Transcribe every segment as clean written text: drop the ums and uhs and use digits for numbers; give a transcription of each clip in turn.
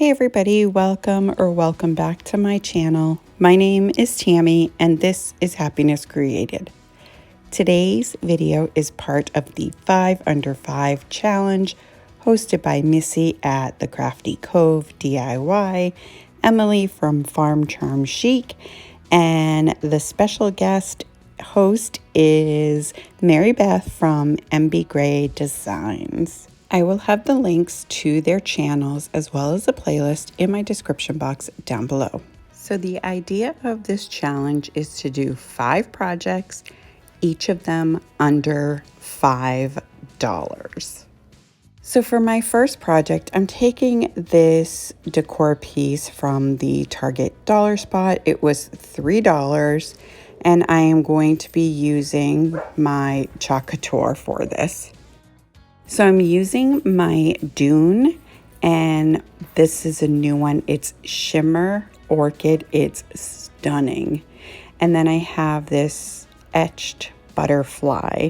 Hey everybody, welcome back to my channel. My name is Tammy and this is Happiness Created. Today's video is part of the 5 Under 5 challenge hosted by Missy at the Crafty Cove DIY, Emily from Farm Charm Chic, and the special guest host is Mary Beth from MBGray Designs. I will have the links to their channels as well as a playlist in my description box down below. So the idea of this challenge is to do 5 projects, each of them under $5. So for my first project, I'm taking this decor piece from the Target dollar spot. It was $3, and I am going to be using my Chic Couture for this. So I'm using my Dune, and this is a new one. It's Shimmer Orchid. It's stunning. And then I have this etched butterfly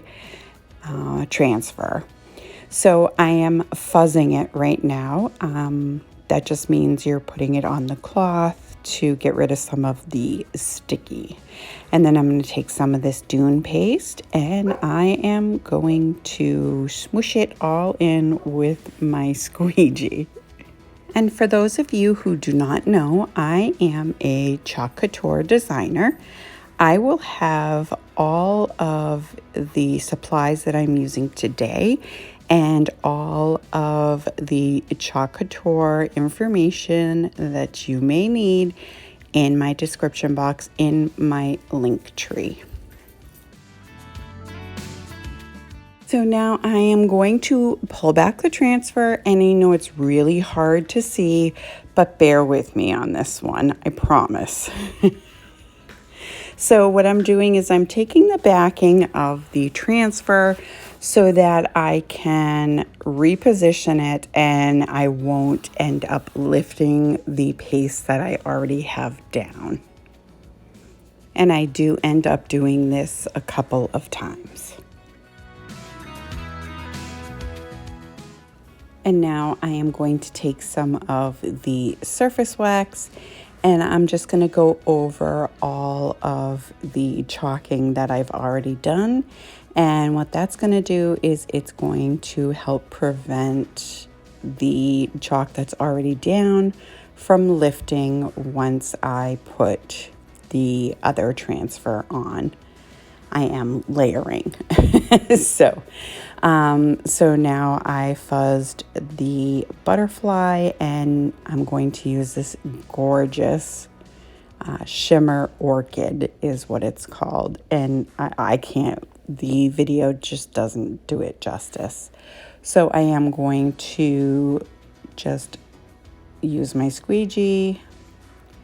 transfer. So I am fuzzing it right now. That just means you're putting it on the cloth to get rid of some of the sticky. And then I'm going to take some of this Dune paste and I am going to smoosh it all in with my squeegee. And for those of you who do not know, I am a Chic Couture designer. I will have all of the supplies that I'm using today and all of the Chic Couture information that you may need in my description box in my link tree. So now I am going to pull back the transfer, and I know it's really hard to see, but bear with me on this one, I promise. So what I'm doing is I'm taking the backing of the transfer so that I can reposition it and I won't end up lifting the paste that I already have down. And I do end up doing this a couple of times. And now I am going to take some of the surface wax and I'm just going to go over all of the chalking that I've already done. And what that's going to do is it's going to help prevent the chalk that's already down from lifting once I put the other transfer on. I am layering. So now I fuzzed the butterfly and I'm going to use this gorgeous Shimmer Orchid is what it's called. And I can't, the video just doesn't do it justice. So I am going to just use my squeegee,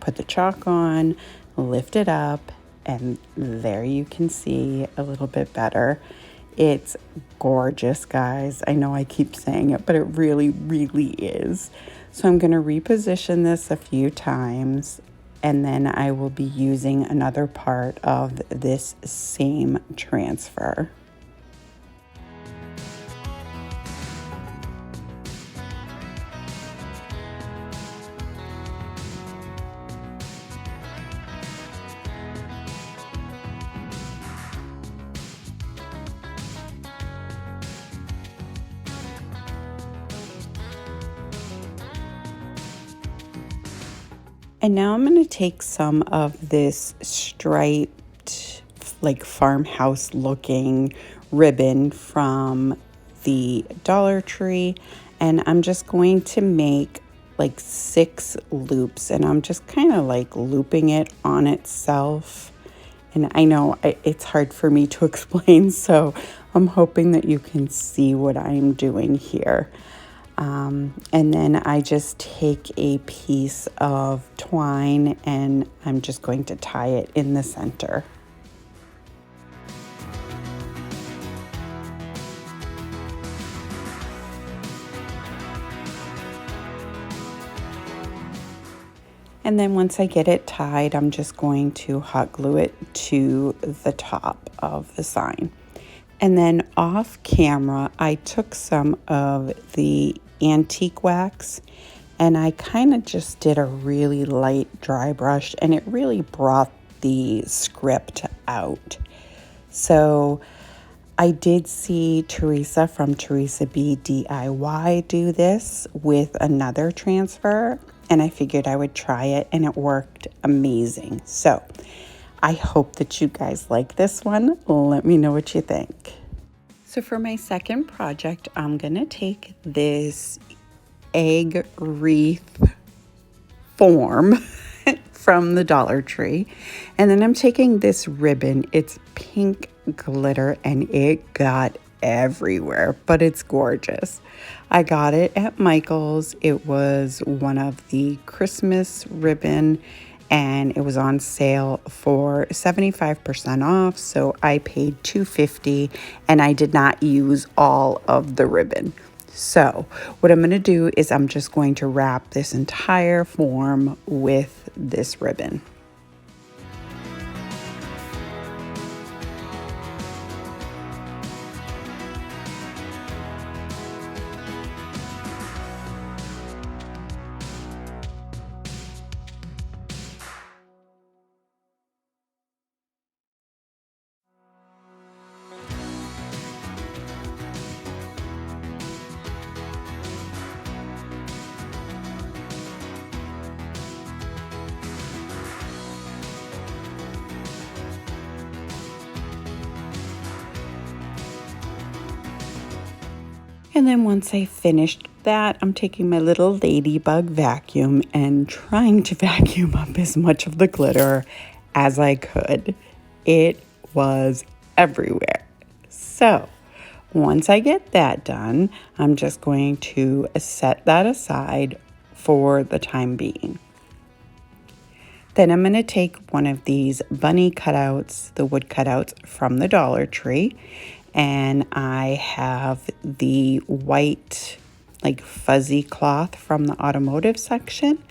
put the chalk on, lift it up, and there you can see a little bit better. It's gorgeous, guys. I know I keep saying it, but it really, really is. So I'm going to reposition this a few times, and then I will be using another part of this same transfer. And now I'm going to take some of this striped, like farmhouse looking ribbon from the Dollar Tree, and I'm just going to make like 6 loops, and I'm just kind of like looping it on itself. And I know it's hard for me to explain, so I'm hoping that you can see what I'm doing here. And then I just take a piece of twine and I'm just going to tie it in the center. And then once I get it tied, I'm just going to hot glue it to the top of the sign. And then off camera, I took some of the antique wax And I kind of just did a really light dry brush, and it really brought the script out. So I did see Theresa from Theresa B DIY do this with another transfer, and I figured I would try it, and it worked amazing. So I hope that you guys like this one. Let me know what you think. So for my second project, I'm gonna take this egg wreath form from the Dollar Tree, and then I'm taking this ribbon. It's pink glitter and it got everywhere, but it's gorgeous. I got it at Michael's. It was one of the Christmas ribbon, and it was on sale for 75% off, so I paid $2.50 and I did not use all of the ribbon. So what I'm going to do is I'm just going to wrap this entire form with this ribbon. And then once I finished that, I'm taking my little ladybug vacuum and trying to vacuum up as much of the glitter as I could. It was everywhere. So once I get that done, I'm just going to set that aside for the time being. Then I'm going to take one of these bunny cutouts, the wood cutouts from the Dollar Tree, and I have the white, like fuzzy cloth from the automotive section,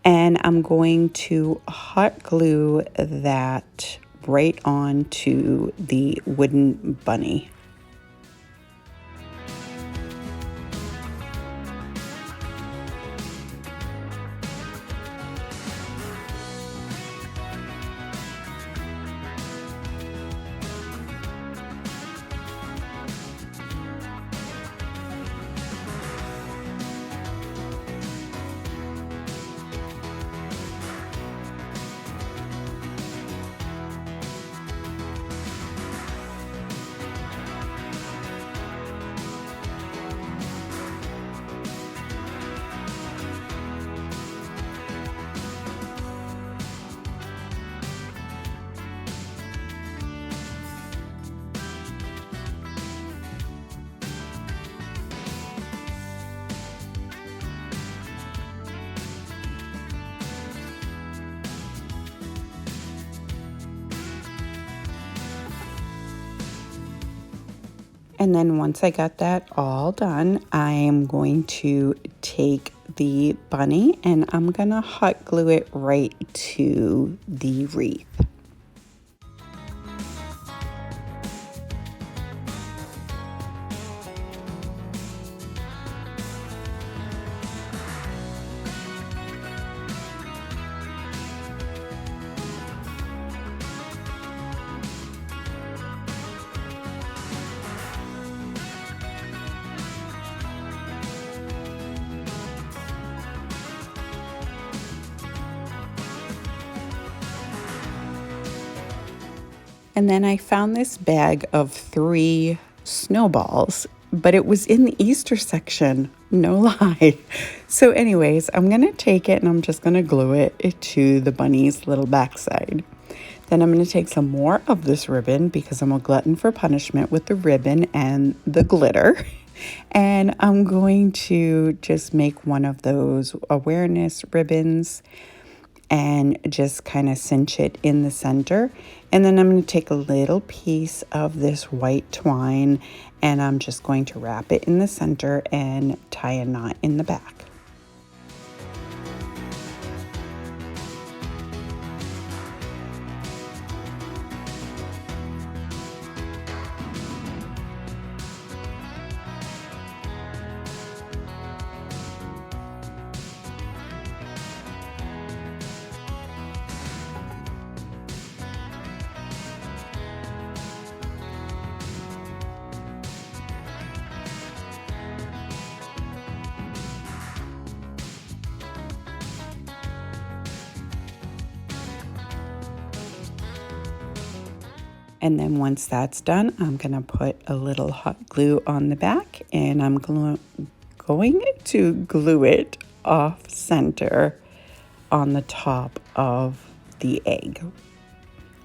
and I'm going to hot glue that right onto the wooden bunny. And then once I got that all done, I am going to take the bunny and I'm gonna hot glue it right to the wreath. And then I found this bag of 3 snowballs, but it was in the Easter section, no lie. So anyways, I'm gonna take it and I'm just gonna glue it to the bunny's little backside. Then I'm gonna take some more of this ribbon because I'm a glutton for punishment with the ribbon and the glitter. And I'm going to just make one of those awareness ribbons and just kind of cinch it in the center. And then I'm going to take a little piece of this white twine and I'm just going to wrap it in the center and tie a knot in the back. And then once that's done, I'm gonna put a little hot glue on the back, and I'm going to glue it off center on the top of the egg.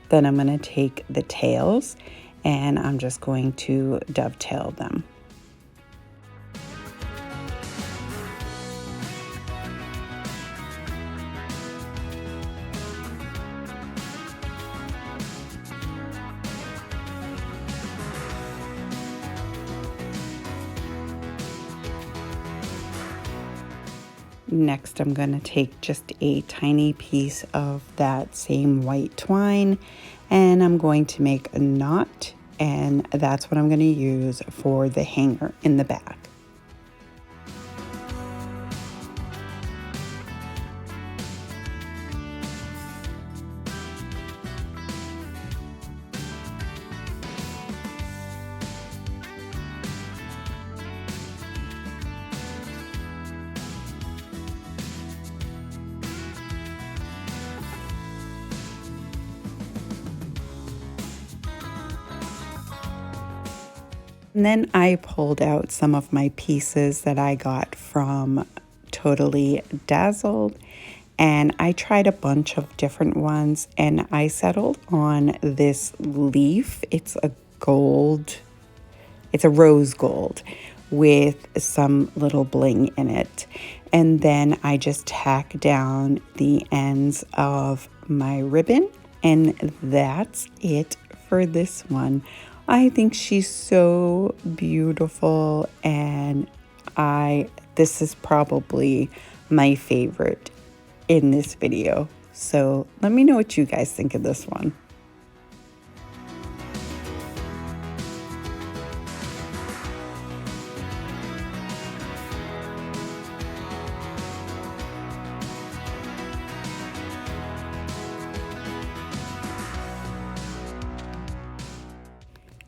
Then I'm gonna take the tails and I'm just going to dovetail them. Next, I'm going to take just a tiny piece of that same white twine, and I'm going to make a knot, and that's what I'm going to use for the hanger in the back. And then I pulled out some of my pieces that I got from Totally Dazzled, and I tried a bunch of different ones, and I settled on this leaf. It's a rose gold with some little bling in it. And then I just tack down the ends of my ribbon, and that's it for this one. I think she's so beautiful, and this is probably my favorite in this video. So let me know what you guys think of this one.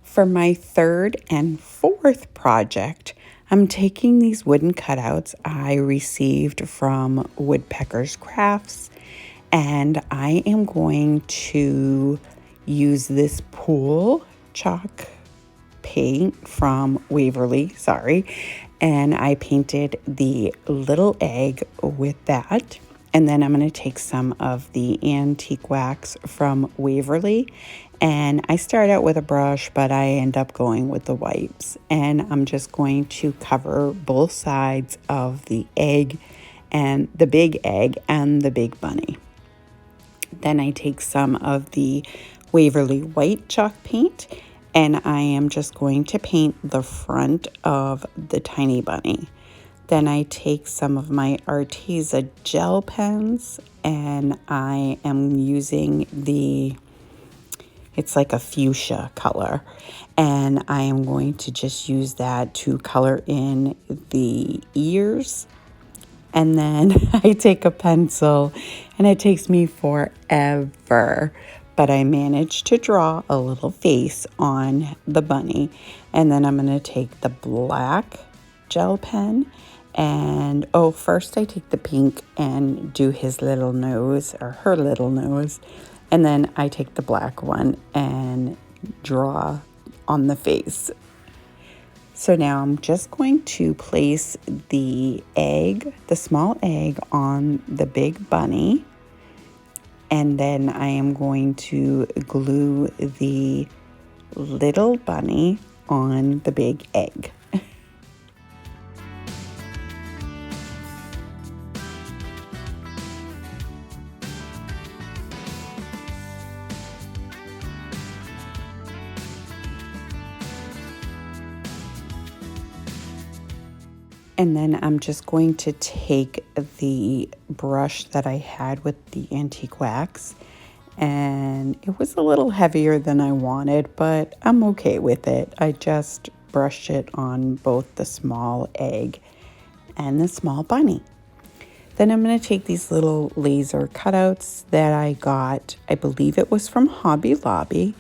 For my third and fourth project, I'm taking these wooden cutouts I received from Woodpeckers Crafts, and I am going to use this pool chalk paint from Waverly, and I painted the little egg with that. And then I'm going to take some of the antique wax from Waverly, and I start out with a brush, but I end up going with the wipes. And I'm just going to cover both sides of the egg, and the big egg and the big bunny. Then I take some of the Waverly white chalk paint, and I am just going to paint the front of the tiny bunny. Then I take some of my Arteza gel pens, and I am using it's like a fuchsia color, and I am going to just use that to color in the ears. And then I take a pencil, and it takes me forever, but I managed to draw a little face on the bunny. And then I'm going to take the black gel pen, and first I take the pink and do his little nose, or her little nose, and then I take the black one and draw on the face. So now I'm just going to place the small egg on the big bunny, and then I am going to glue the little bunny on the big egg. And then I'm just going to take the brush that I had with the antique wax, and it was a little heavier than I wanted, but I'm okay with it. I just brushed it on both the small egg and the small bunny. Then I'm going to take these little laser cutouts that I got, I believe it was from Hobby Lobby,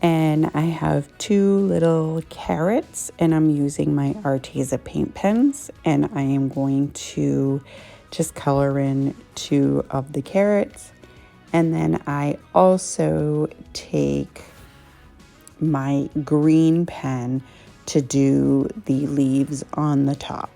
and I have two little carrots, and I'm using my Arteza paint pens, and I am going to just color in two of the carrots. And then I also take my green pen to do the leaves on the top.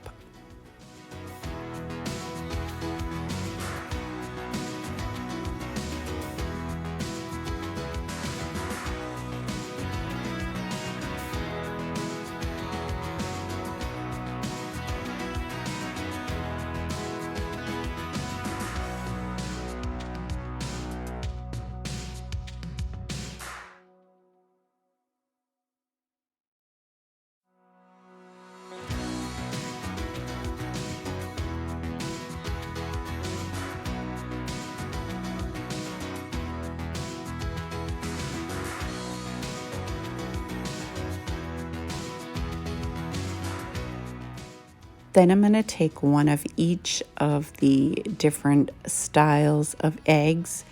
Then I'm going to take one of each of the different styles of eggs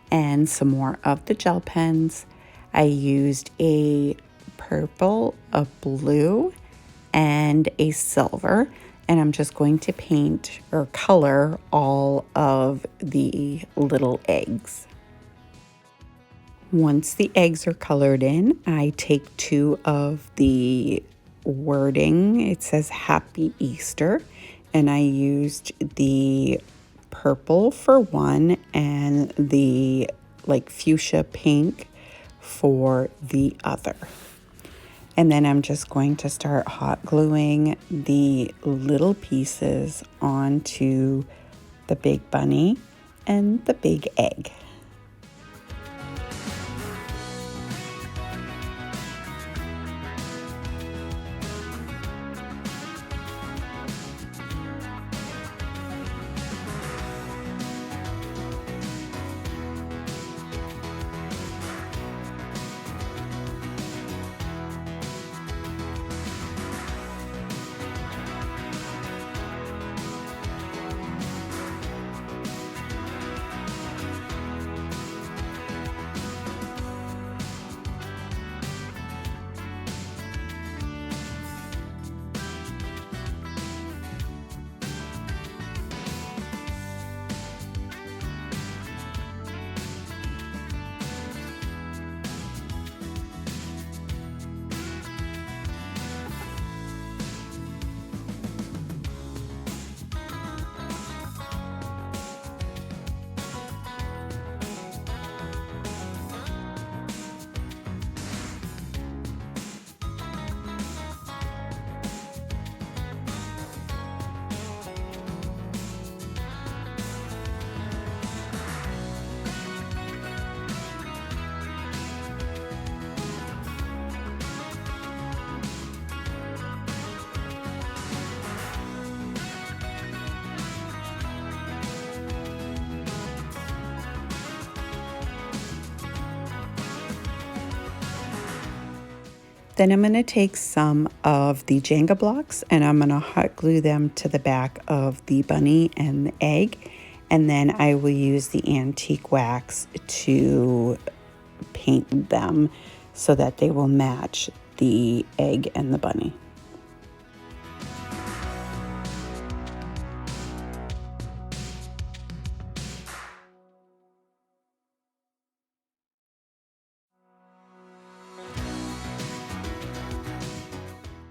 and some more of the gel pens. I used a purple, a blue, and a silver, and I'm just going to paint or color all of the little eggs. Once the eggs are colored in, I take two of the wording. It says Happy Easter, and I used the purple for one and the like fuchsia pink for the other. And then I'm just going to start hot gluing the little pieces onto the big bunny and the big egg. Then I'm going to take some of the Jenga blocks and I'm going to hot glue them to the back of the bunny and the egg. And then I will use the antique wax to paint them so that they will match the egg and the bunny.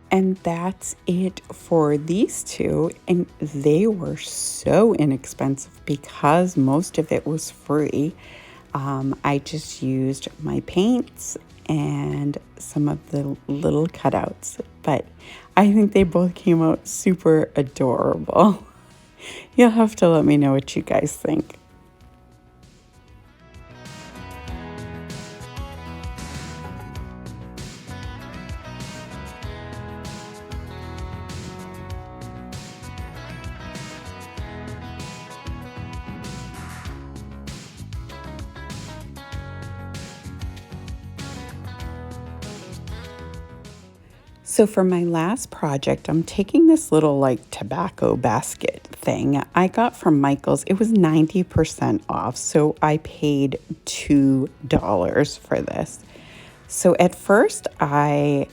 And that's it for these two. And they were so inexpensive because most of it was free. I just used my paints and some of the little cutouts. But I think they both came out super adorable. You'll have to let me know what you guys think. So for my last project, I'm taking this little like tobacco basket thing I got from Michael's. It was 90% off, so I paid $2 for this. So at first, I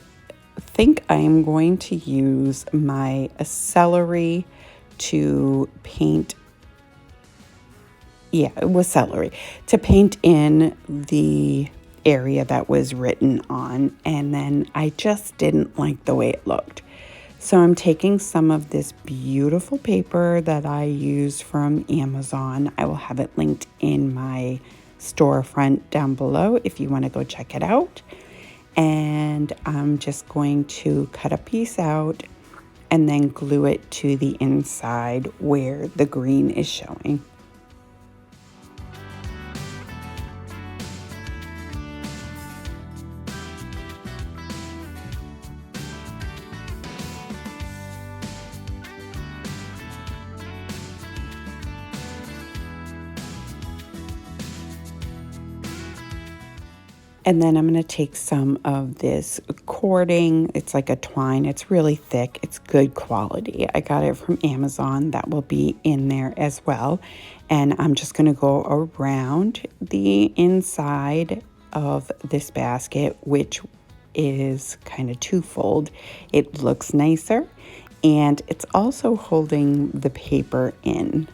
think I'm going to use my celery to paint. Yeah, it was celery to paint in the area that was written on, and then I just didn't like the way it looked. So I'm taking some of this beautiful paper that I use from Amazon. I will have it linked in my storefront down below if you want to go check it out. And I'm just going to cut a piece out and then glue it to the inside where the green is showing. And then I'm going to take some of this cording. It's like a twine. It's really thick. It's good quality. I got it from Amazon. That will be in there as well. And I'm just going to go around the inside of this basket, which is kind of twofold. It looks nicer, and it's also holding the paper in.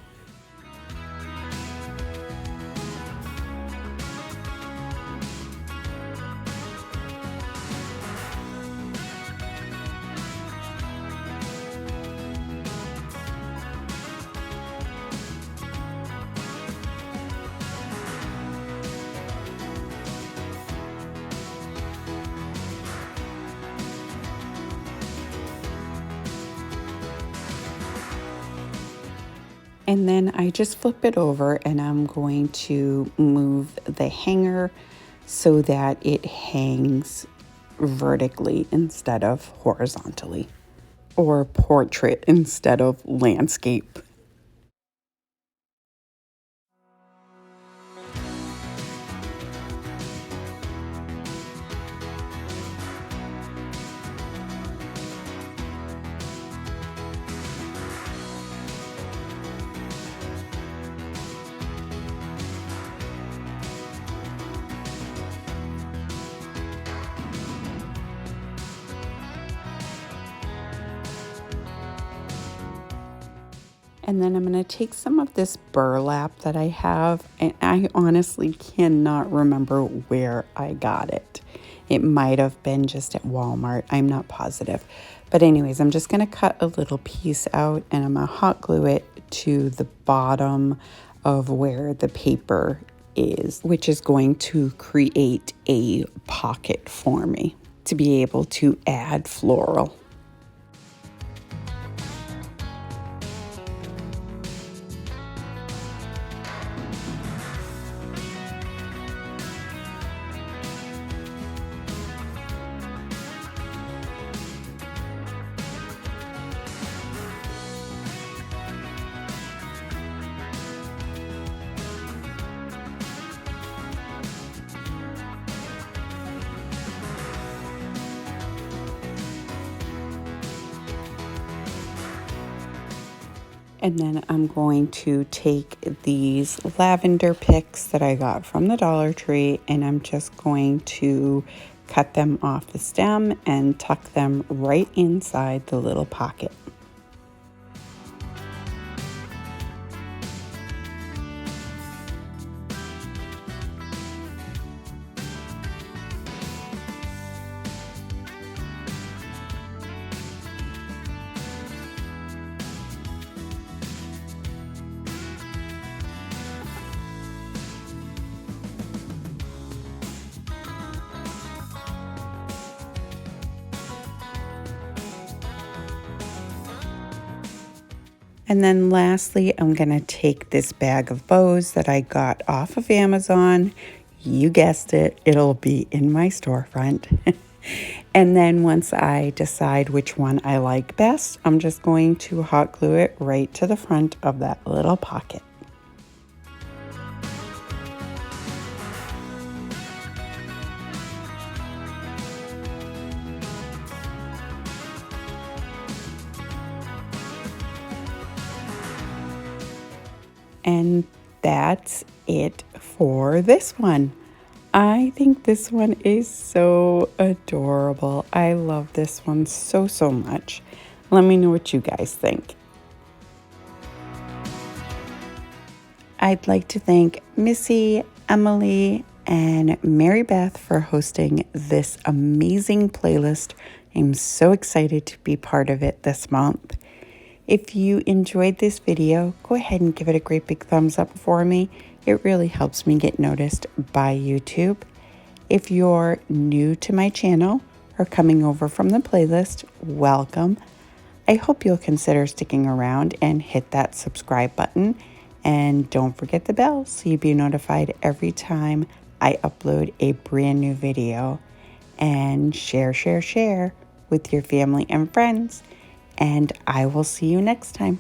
And then I just flip it over and I'm going to move the hanger so that it hangs vertically instead of horizontally, or portrait instead of landscape. And then I'm going to take some of this burlap that I have, and I honestly cannot remember where I got it. It might have been just at Walmart. I'm not positive. But anyways, I'm just going to cut a little piece out and I'm going to hot glue it to the bottom of where the paper is, which is going to create a pocket for me to be able to add floral. And then I'm going to take these lavender picks that I got from the Dollar Tree, and I'm just going to cut them off the stem and tuck them right inside the little pocket. And then lastly, I'm going to take this bag of bows that I got off of Amazon. You guessed it, it'll be in my storefront. And then once I decide which one I like best, I'm just going to hot glue it right to the front of that little pocket. And that's it for this one. I think this one is so adorable. I love this one so, so much. Let me know what you guys think. I'd like to thank Missy, Emily, and Mary Beth for hosting this amazing playlist. I'm so excited to be part of it this month. If you enjoyed this video, go ahead and give it a great big thumbs up for me. It really helps me get noticed by YouTube. If you're new to my channel or coming over from the playlist, welcome. I hope you'll consider sticking around and hit that subscribe button. And don't forget the bell so you'll be notified every time I upload a brand new video. And share with your family and friends. And I will see you next time.